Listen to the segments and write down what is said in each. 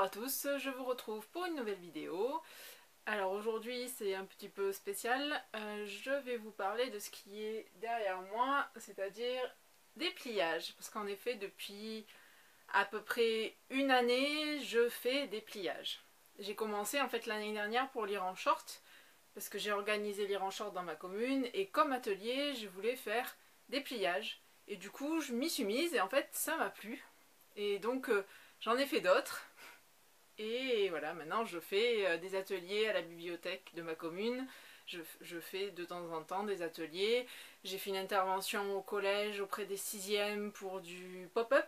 à tous, je vous retrouve pour une nouvelle vidéo. Alors aujourd'hui c'est un petit peu spécial, je vais vous parler de ce qui est derrière moi, c'est-à-dire des pliages. Parce qu'en effet depuis à peu près une année je fais des pliages. J'ai commencé en fait l'année dernière pour lire en short, parce que j'ai organisé lire en short dans ma commune et comme atelier je voulais faire des pliages. Et du coup je m'y suis mise et en fait ça m'a plu. Et donc j'en ai fait d'autres. Et voilà, maintenant je fais des ateliers à la bibliothèque de ma commune. Je fais de temps en temps des ateliers. J'ai fait une intervention au collège auprès des 6e pour du pop-up.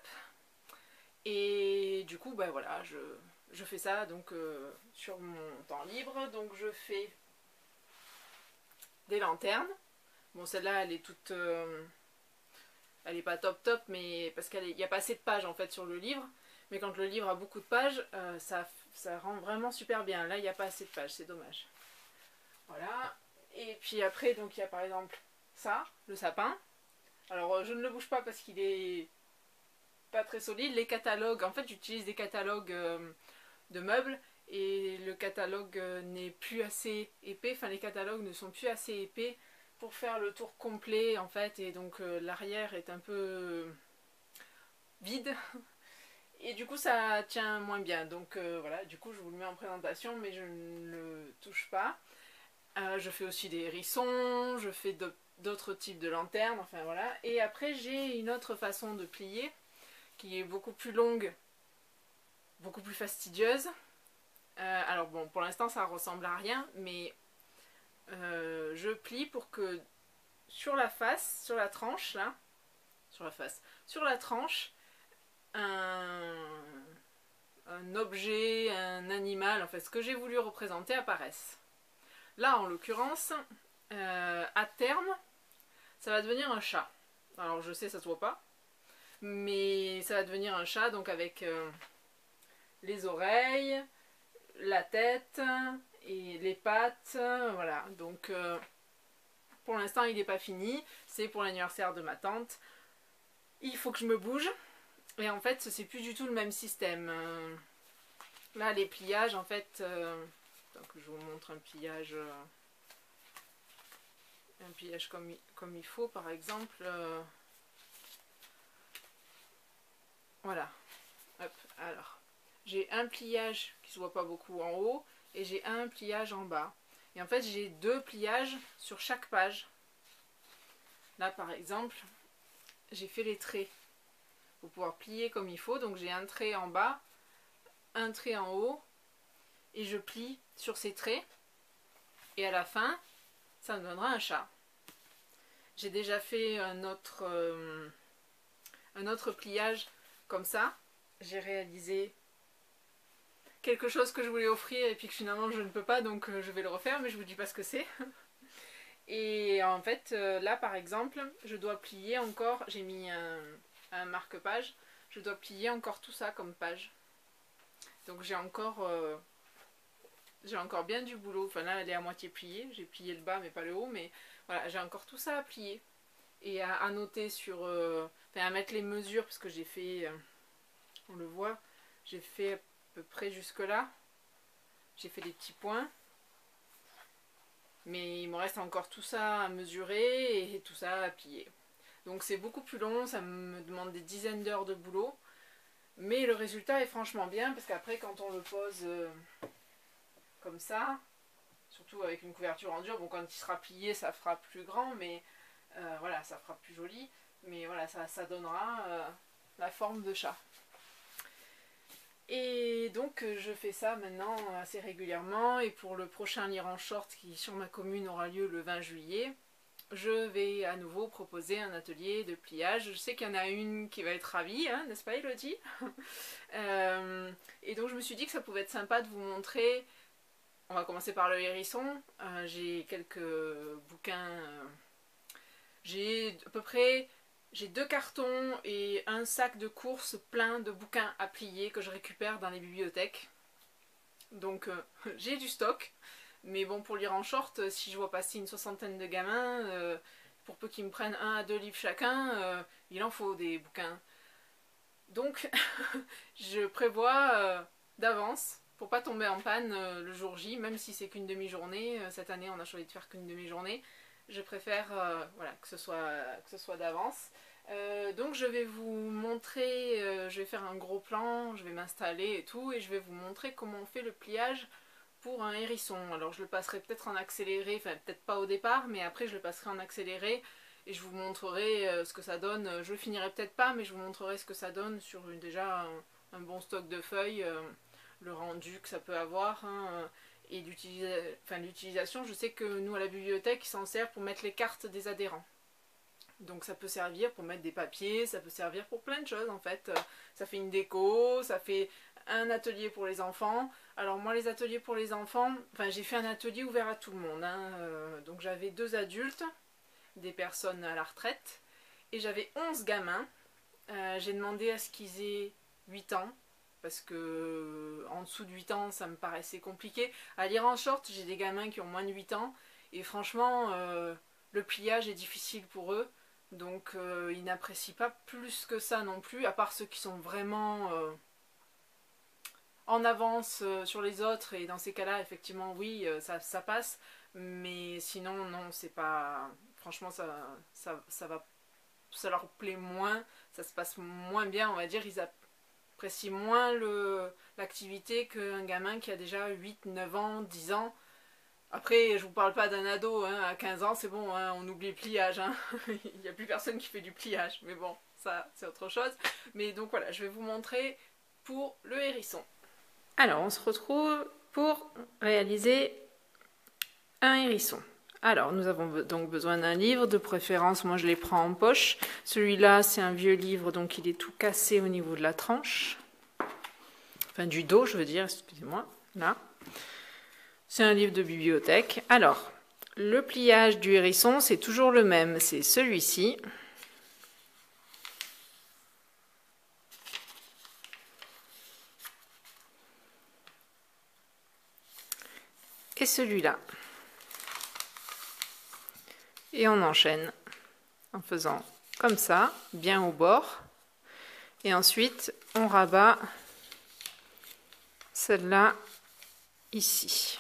Et du coup, bah voilà, je fais ça donc sur mon temps libre. Donc je fais des lanternes. Bon, celle-là, elle est toute... elle est pas top top, mais parce qu'il n'y a pas assez de pages en fait sur le livre. Mais quand le livre a beaucoup de pages, ça rend vraiment super bien. Là, il n'y a pas assez de pages, c'est dommage. Voilà. Et puis après, donc il y a par exemple ça, le sapin. Alors je ne le bouge pas parce qu'il est pas très solide. Les catalogues, en fait j'utilise des catalogues de meubles et le catalogue n'est plus assez épais. Enfin les catalogues ne sont plus assez épais pour faire le tour complet en fait. Et donc l'arrière est un peu vide. Et du coup ça tient moins bien, donc voilà, du coup je vous le mets en présentation mais je ne le touche pas. Je fais aussi des hérissons, je fais d'autres types de lanternes, enfin voilà. Et après j'ai une autre façon de plier qui est beaucoup plus longue, beaucoup plus fastidieuse. Alors bon, pour l'instant ça ressemble à rien, mais je plie pour que sur la face, sur la tranche là, sur la tranche, un objet, un animal, en fait ce que j'ai voulu représenter apparaisse. Là en l'occurrence, à terme, ça va devenir un chat. Alors je sais ça se voit pas, mais ça va devenir un chat donc avec les oreilles, la tête et les pattes, voilà. Donc pour l'instant il n'est pas fini, c'est pour l'anniversaire de ma tante. Il faut que je me bouge. Et en fait, c'est plus du tout le même système. Là, les pliages, en fait, donc je vous montre un pliage comme il faut, par exemple. Voilà. Hop, alors. J'ai un pliage qui se voit pas beaucoup en haut et j'ai un pliage en bas. Et en fait, j'ai deux pliages sur chaque page. Là, par exemple, j'ai fait les traits pour pouvoir plier comme il faut. Donc j'ai un trait en bas, un trait en haut, et je plie sur ces traits. Et à la fin, ça me donnera un chat. J'ai déjà fait un autre pliage comme ça. J'ai réalisé quelque chose que je voulais offrir et puis que finalement je ne peux pas, donc je vais le refaire, mais je vous dis pas ce que c'est. Et en fait, là par exemple, je dois plier encore, j'ai mis un marque-page, je dois plier encore tout ça comme page. Donc j'ai encore bien du boulot. Enfin là elle est à moitié pliée, j'ai plié le bas mais pas le haut, mais voilà, j'ai encore tout ça à plier. Et à noter sur... enfin à mettre les mesures, parce que j'ai fait... on le voit, j'ai fait à peu près jusque là. J'ai fait des petits points. Mais il me reste encore tout ça à mesurer et tout ça à plier. Donc c'est beaucoup plus long, ça me demande des dizaines d'heures de boulot. Mais le résultat est franchement bien, parce qu'après quand on le pose comme ça, surtout avec une couverture en dur, bon quand il sera plié ça fera plus grand, mais voilà, ça fera plus joli. Mais voilà, ça donnera la forme de chat. Et donc je fais ça maintenant assez régulièrement, et pour le prochain lire en short qui sur ma commune aura lieu le 20 juillet, je vais à nouveau proposer un atelier de pliage. Je sais qu'il y en a une qui va être ravie, hein, n'est-ce pas Elodie? Et donc je me suis dit que ça pouvait être sympa de vous montrer. On va commencer par le hérisson. J'ai quelques bouquins. J'ai à peu près... J'ai 2 cartons et un sac de courses plein de bouquins à plier que je récupère dans les bibliothèques. Donc j'ai du stock. Mais bon, pour lire en short, si je vois passer une soixantaine de gamins, pour peu qu'ils me prennent 1 à 2 livres chacun, il en faut des bouquins. Donc je prévois d'avance pour pas tomber en panne le jour J, même si c'est qu'une demi-journée. Cette année on a choisi de faire qu'une demi-journée. Je préfère voilà, que ce soit d'avance. Donc je vais vous montrer, je vais faire un gros plan, je vais m'installer et tout, et je vais vous montrer comment on fait le pliage pour un hérisson. Alors je le passerai peut-être en accéléré, enfin peut-être pas au départ, mais après je le passerai en accéléré et je vous montrerai ce que ça donne. Je le finirai peut-être pas, mais je vous montrerai ce que ça donne sur déjà un bon stock de feuilles, le rendu que ça peut avoir, hein, et l'utilisation. Je sais que nous à la bibliothèque, ils s'en servent pour mettre les cartes des adhérents. Donc ça peut servir pour mettre des papiers, ça peut servir pour plein de choses en fait. Ça fait une déco, ça fait un atelier pour les enfants. Alors moi les ateliers pour les enfants, enfin j'ai fait un atelier ouvert à tout le monde. Hein. Donc j'avais 2 adultes, des personnes à la retraite, et j'avais 11 gamins. J'ai demandé à ce qu'ils aient 8 ans, parce que en dessous de 8 ans ça me paraissait compliqué. À lire en short, j'ai des gamins qui ont moins de 8 ans, et franchement le pliage est difficile pour eux. Donc ils n'apprécient pas plus que ça non plus, à part ceux qui sont vraiment en avance sur les autres, et dans ces cas-là, effectivement, oui, ça passe, mais sinon, non, c'est pas... Franchement, ça leur plaît moins, ça se passe moins bien, on va dire, ils apprécient moins l'activité qu'un gamin qui a déjà 8, 9 ans, 10 ans. Après, je vous parle pas d'un ado, hein, à 15 ans, c'est bon, hein, on oublie le pliage, hein. Il n'y a plus personne qui fait du pliage, mais bon, ça, c'est autre chose. Mais donc voilà, je vais vous montrer pour le hérisson. Alors, on se retrouve pour réaliser un hérisson. Alors, nous avons donc besoin d'un livre, de préférence, moi je les prends en poche. Celui-là, c'est un vieux livre, donc il est tout cassé au niveau de la tranche. Enfin, du dos, je veux dire, excusez-moi, là. C'est un livre de bibliothèque. Alors, le pliage du hérisson, c'est toujours le même. C'est celui-ci. Et celui-là. Et on enchaîne en faisant comme ça, bien au bord. Et ensuite, on rabat celle-là ici.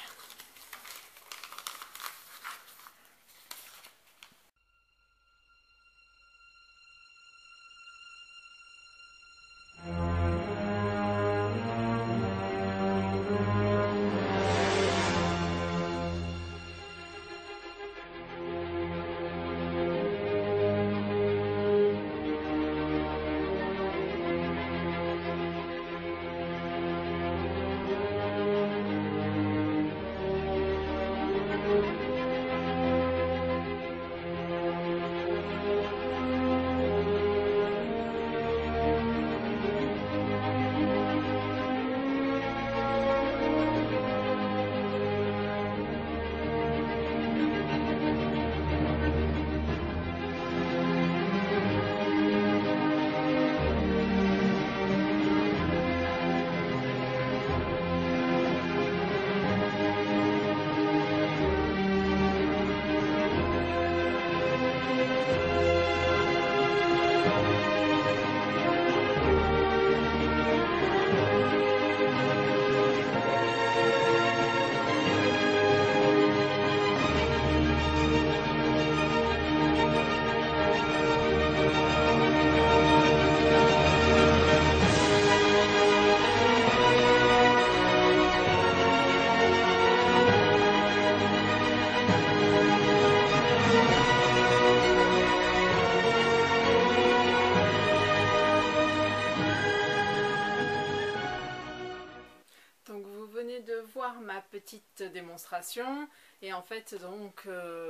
Ma petite démonstration, et en fait donc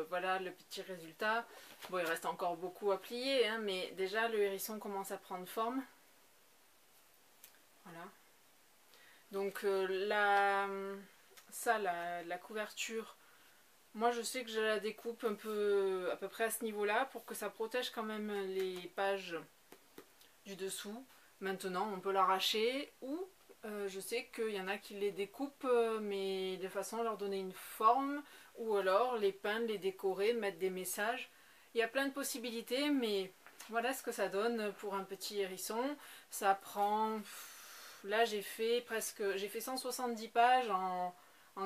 voilà le petit résultat. Bon, il reste encore beaucoup à plier, hein, mais déjà le hérisson commence à prendre forme. Voilà, donc la couverture, moi je sais que je la découpe un peu à peu près à ce niveau là pour que ça protège quand même les pages du dessous. Maintenant on peut l'arracher, ou je sais qu'il y en a qui les découpent, mais de façon à leur donner une forme, ou alors les peindre, les décorer, mettre des messages. Il y a plein de possibilités, mais voilà ce que ça donne pour un petit hérisson. Ça prend là j'ai fait 170 pages en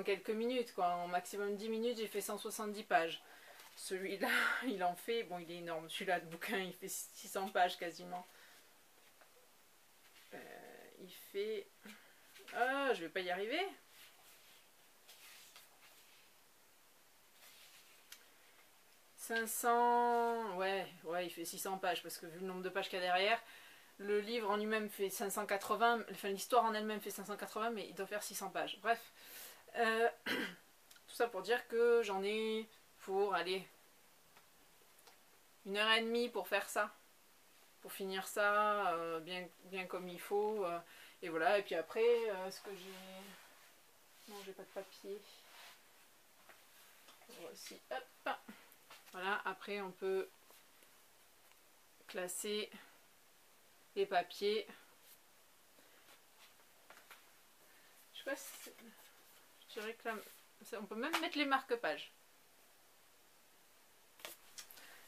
quelques minutes, quoi. En maximum 10 minutes, j'ai fait 170 pages. Celui-là, il en fait, bon, il est énorme. Celui-là, le bouquin, il fait 600 pages quasiment. Il fait... Ah, je vais pas y arriver. « 500... » Ouais, il fait 600 pages, parce que vu le nombre de pages qu'il y a derrière, le livre en lui-même fait 580, enfin l'histoire en elle-même fait 580, mais il doit faire 600 pages. Bref, tout ça pour dire que j'en ai pour, aller, 1h30 pour faire ça. Pour finir ça bien comme il faut. Et voilà, et puis après, ce que j'ai... Non, j'ai pas de papier. Voici, hop. Voilà, après on peut classer les papiers. Je sais pas si... Je dirais que là, on peut même mettre les marque-pages.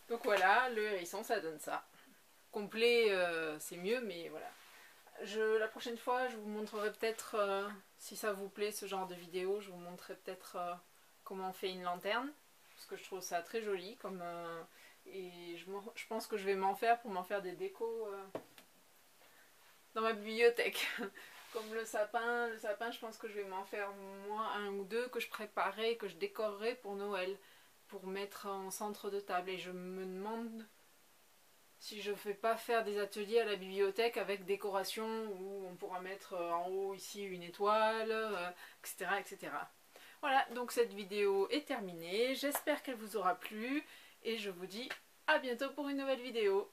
Donc voilà, le hérisson, ça donne ça. Complet, c'est mieux, mais voilà. La prochaine fois, je vous montrerai peut-être, si ça vous plaît ce genre de vidéo, je vous montrerai peut-être comment on fait une lanterne. Parce que je trouve ça très joli. Et je pense que je vais m'en faire pour m'en faire des décos dans ma bibliothèque. Comme le sapin, je pense que je vais m'en faire moi un ou deux que je préparerai, que je décorerai pour Noël. Pour mettre en centre de table. Et je me demande si je ne fais pas faire des ateliers à la bibliothèque avec décoration où on pourra mettre en haut ici une étoile, etc., etc. Voilà, donc cette vidéo est terminée. J'espère qu'elle vous aura plu et je vous dis à bientôt pour une nouvelle vidéo.